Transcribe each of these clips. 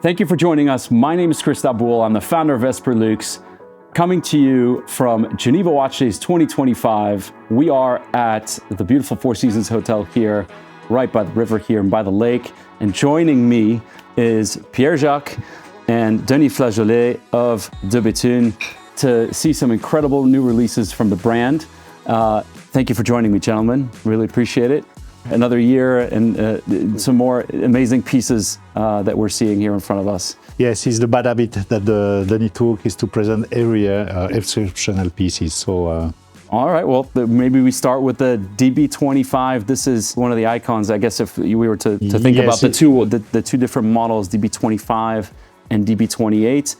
Thank you for joining us. My name is Chris Daboul. I'm the founder of Esperlux, coming to you from Geneva Watch Days 2025. We are at the beautiful Four Seasons Hotel here, right by the river here and by the lake. And joining me is Pierre-Jacques and Denis Flageolet of De Bethune to see some incredible new releases from the brand. Thank you for joining me, gentlemen. Really appreciate it. Another year and some more amazing pieces that we're seeing here in front of us. Yes, it's the bad habit that Denis took, is to present every year exceptional pieces. So. All right, well, maybe we start with the DB25. This is one of the icons, I guess, if we were to think about the two different models, DB25 and DB28.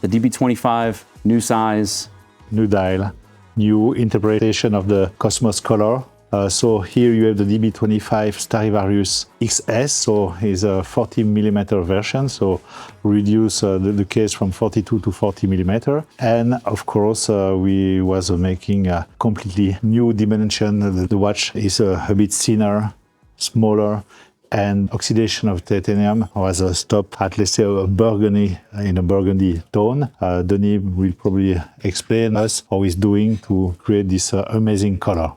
The DB25, new size. New dial, new interpretation of the Cosmos color. So here you have the DB25 Stradivarius XS, so it's a 40mm version, so reduce the case from 42 to 40mm. And of course, we was making a completely new dimension. The watch is a bit thinner, smaller, and oxidation of titanium was stopped at, let's say, a burgundy, in a burgundy tone. Denis will probably explain us how he's doing to create this amazing color.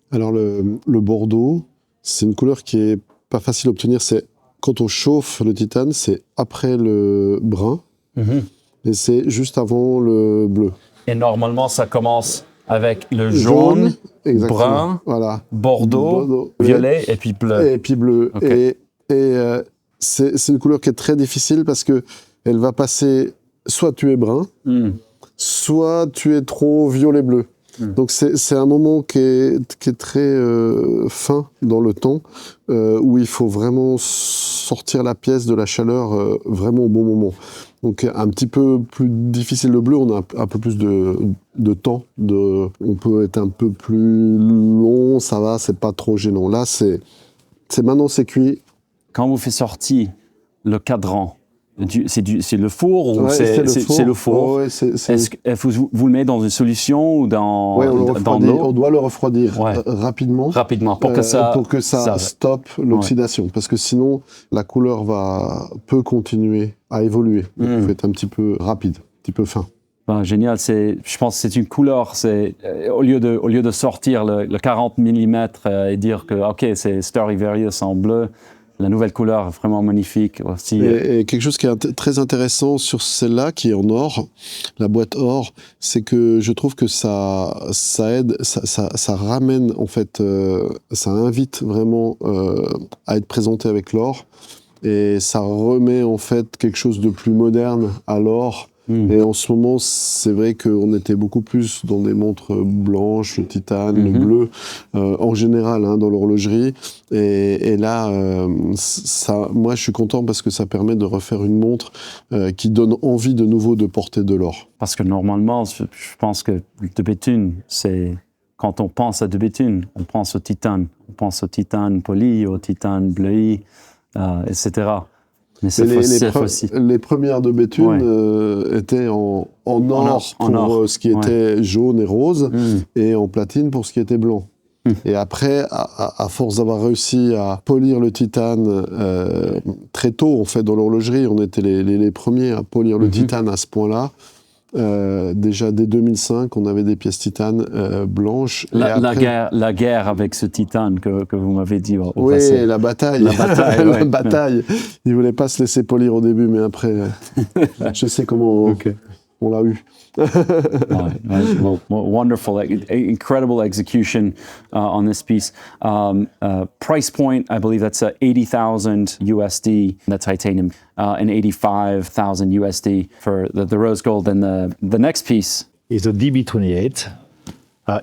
Alors le bordeaux, c'est une couleur qui est pas facile à obtenir. C'est quand on chauffe le titane, c'est après le brun et c'est juste avant le bleu. Et normalement, ça commence avec le jaune, brun, voilà. bordeaux, violet et puis bleu. Et puis bleu. Okay. Et c'est une couleur qui est très difficile parce que elle va passer, soit tu es brun, soit tu es trop violet-bleu. Donc c'est un moment qui est très fin dans le temps, où il faut vraiment sortir la pièce de la chaleur vraiment au bon moment. Donc un petit peu plus difficile le bleu, on a un peu plus de temps, on peut être un peu plus long, ça va, c'est pas trop gênant. Là, c'est maintenant c'est cuit. Quand vous faites sortir le cadran, c'est le four ou c'est le four. Ouais, Est-ce que vous le mettez dans une solution ou dans l'eau? On doit le refroidir rapidement pour que ça stoppe l'oxydation, parce que sinon la couleur peut continuer à évoluer. Donc, il faut être un petit peu rapide, un petit peu fin. Ben, génial, je pense que c'est une couleur, au lieu de sortir le 40 mm et dire que ok, c'est Stradivarius en bleu. La nouvelle couleur, vraiment magnifique aussi. Et quelque chose qui est très intéressant sur celle-là, qui est en or, la boîte or, c'est que je trouve que ça aide, ça ramène, en fait, ça invite vraiment à être présenté avec l'or. Et ça remet, en fait, quelque chose de plus moderne à l'or. Et en ce moment, c'est vrai qu'on était beaucoup plus dans des montres blanches, le titane, le bleu, en général, dans l'horlogerie. Et là, moi, je suis content parce que ça permet de refaire une montre qui donne envie de nouveau de porter de l'or. Parce que normalement, je pense que De Bethune, quand on pense à De Bethune, on pense au titane. On pense au titane poli, au titane bleui, etc. Mais les premières De Bethune étaient en or pour ce qui était jaune et rose, et en platine pour ce qui était blanc. Et après, à force d'avoir réussi à polir le titane très tôt, en fait, dans l'horlogerie, on était les premiers à polir le titane à ce point-là. Déjà dès 2005, on avait des pièces titane blanches. La guerre avec ce titane que vous m'avez dit. Oui, la bataille. La bataille. Il ne voulait pas se laisser polir au début, mais après, je sais comment on l'a eu. Well, wonderful, incredible execution on this piece. Price point, I believe that's $80,000 USD, that titanium, and $85,000 USD for the rose gold. And the next piece is a DB28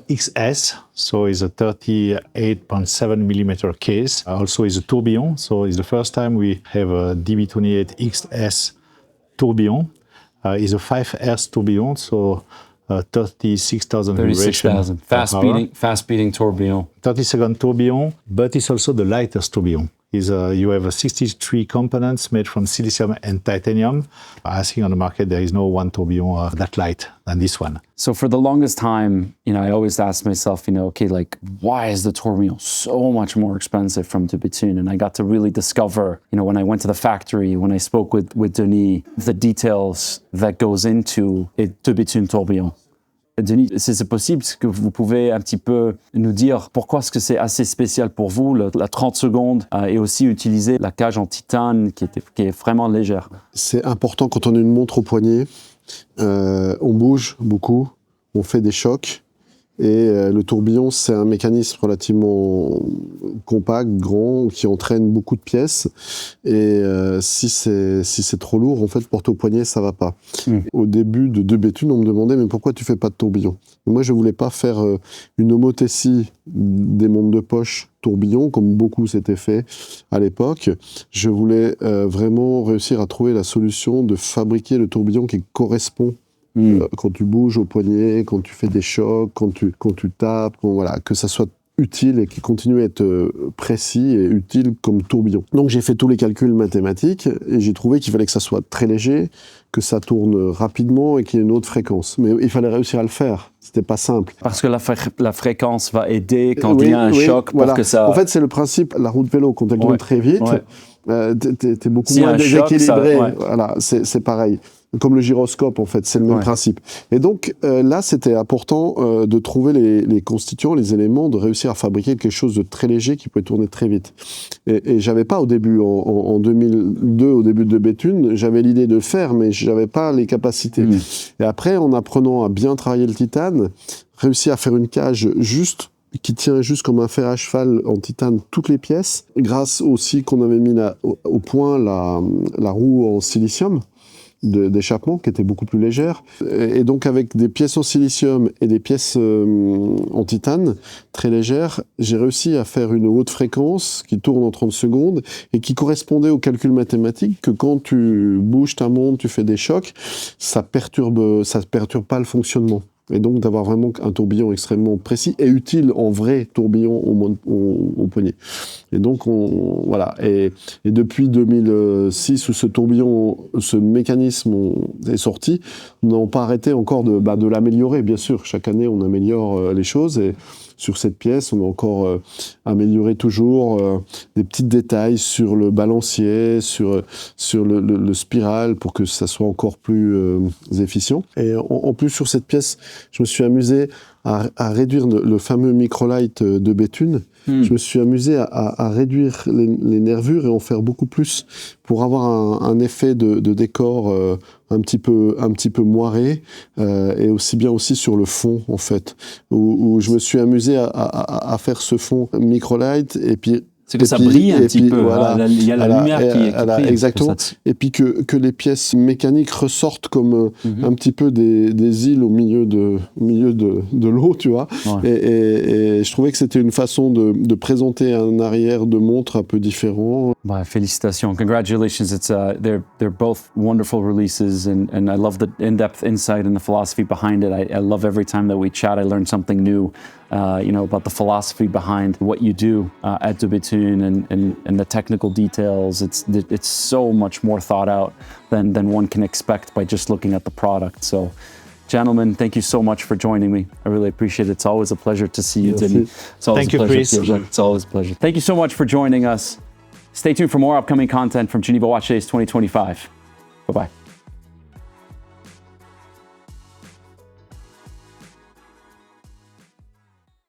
XS, so it's a 38.7mm case. Also is a tourbillon, so it's the first time we have a DB28 XS tourbillon. Is a 5S tourbillon, so 36,000 vibrations. Fast beating tourbillon. 30-second tourbillon, but it's also the lightest tourbillon. is you have 63 components made from silicium and titanium. I think on the market there is no one tourbillon that light than this one. So for the longest time, I always asked myself, okay, like, why is the tourbillon so much more expensive from de Bethune? And I got to really discover, when I went to the factory, when I spoke with Denis, the details that goes into a de Bethune tourbillon. Denis, si c'est possible, est-ce que vous pouvez un petit peu nous dire pourquoi est-ce que c'est assez spécial pour vous, la 30 secondes, et aussi utiliser la cage en titane qui est vraiment légère? C'est important quand on a une montre au poignet, on bouge beaucoup, on fait des chocs, et le tourbillon, c'est un mécanisme relativement compact, grand, qui entraîne beaucoup de pièces, et si c'est trop lourd, en fait, porter au poignet, ça va pas. Au début de de Bethune, on me demandait, mais pourquoi tu fais pas de tourbillon? Moi, je voulais pas faire une homothétie des montres de poche tourbillon, comme beaucoup s'étaient fait à l'époque. Je voulais vraiment réussir à trouver la solution de fabriquer le tourbillon qui correspond quand tu bouges au poignet, quand tu fais des chocs, quand tu tapes, voilà, que ça soit utile et qui continue à être précis et utile comme tourbillon. Donc j'ai fait tous les calculs mathématiques et j'ai trouvé qu'il fallait que ça soit très léger, que ça tourne rapidement et qu'il y ait une haute fréquence. Mais il fallait réussir à le faire. C'était pas simple. Parce que la fréquence va aider quand il y a un choc pour voilà. que ça... En fait, c'est le principe, la roue de vélo, quand elle tourne très vite, t'es beaucoup moins déséquilibré. Choc, voilà, c'est pareil. Comme le gyroscope, en fait, c'est le même principe. Et donc, là, c'était important de trouver les constituants, les éléments, de réussir à fabriquer quelque chose de très léger qui pouvait tourner très vite. Et j'avais pas au début, en 2002, au début de Bethune, j'avais l'idée de le faire, mais j'avais pas les capacités. Et après, en apprenant à bien travailler le titane, réussi à faire une cage juste, qui tient juste comme un fer à cheval en titane toutes les pièces, grâce aussi qu'on avait mis au point la roue en silicium, d'échappement qui était beaucoup plus légère, et donc avec des pièces en silicium et des pièces en titane très légères, j'ai réussi à faire une haute fréquence qui tourne en 30 secondes et qui correspondait au calcul mathématique que quand tu bouges ta montre, tu fais des chocs, ça perturbe pas le fonctionnement. Et donc d'avoir vraiment un tourbillon extrêmement précis et utile en vrai tourbillon au poignet. Et donc voilà. Et depuis 2006 où ce tourbillon, ce mécanisme est sorti, on n'a pas arrêté encore de l'améliorer. Bien sûr, chaque année on améliore les choses et sur cette pièce, on a encore amélioré toujours des petits détails sur le balancier, sur le spiral pour que ça soit encore plus efficient. Et en plus, sur cette pièce, je me suis amusé à réduire le fameux microlight de Bethune. Je me suis amusé à réduire les nervures et en faire beaucoup plus pour avoir un effet de décor un petit peu moiré et aussi bien aussi sur le fond en fait où je me suis amusé à faire ce fond microlight et puis c'est que ça brille un petit peu, voilà, il y a la lumière qui brille. Exactement. Et puis que les pièces mécaniques ressortent comme un petit peu des îles au milieu de l'eau, tu vois. Et je trouvais que c'était une façon de présenter un arrière de montre un peu différent. Bah, félicitations, congratulations. It's they're both wonderful releases, and I love the in-depth insight and the philosophy behind it. I love every time that we chat, I learn something new. About the philosophy behind what you do at de Bethune and the technical details. It's so much more thought out than one can expect by just looking at the product. So, gentlemen, thank you so much for joining me. I really appreciate it. It's always a pleasure to see you, Denis. It's always Thank you, Chris. It's always a pleasure. Thank you so much for joining us. Stay tuned for more upcoming content from Geneva Watch Days 2025. Bye-bye.